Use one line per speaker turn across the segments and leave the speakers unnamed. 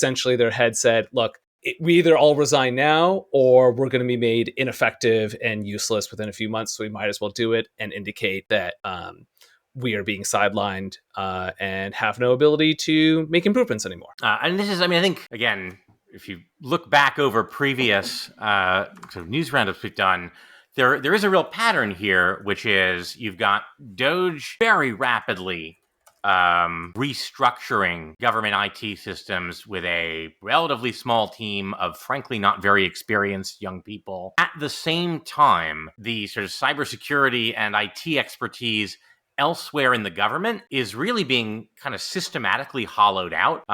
essentially their head said, look, we either all resign now or we're going to be made ineffective and useless within a few months. So we might as well do it and indicate that we are being sidelined and have no ability to make improvements anymore.
And this is, I think, again, if you look back over previous sort of news roundups we've done, there is a real pattern here, which is you've got DOGE very rapidly restructuring government IT systems with a relatively small team of, frankly, not very experienced young people. At the same time, the sort of cybersecurity and IT expertise elsewhere in the government is really being kind of systematically hollowed out,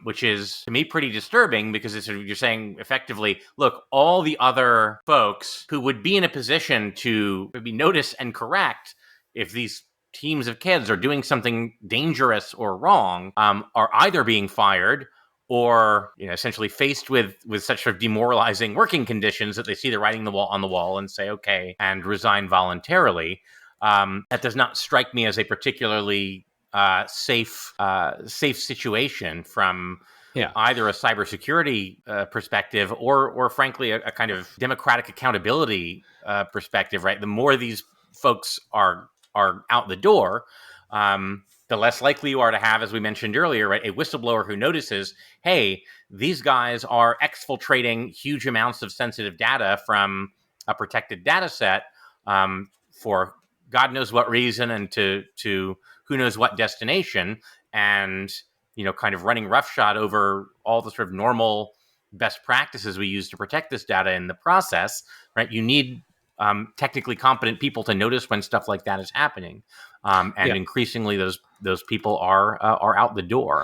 which is, to me, pretty disturbing because it's, you're saying effectively, look, all the other folks who would be in a position to maybe notice and correct if these teams of kids are doing something dangerous or wrong, are either being fired or essentially faced with such sort of demoralizing working conditions that they see the writing on the wall and say, okay, and resign voluntarily. That does not strike me as a particularly safe situation from either a cybersecurity perspective or frankly, a kind of democratic accountability perspective, right? The more these folks are out the door, the less likely you are to have, as we mentioned earlier, right, a whistleblower who notices, hey, these guys are exfiltrating huge amounts of sensitive data from a protected data set for God knows what reason and to who knows what destination, and kind of running roughshod over all the sort of normal best practices we use to protect this data in the process, right? You need technically competent people to notice when stuff like that is happening, and increasingly those people are out the door.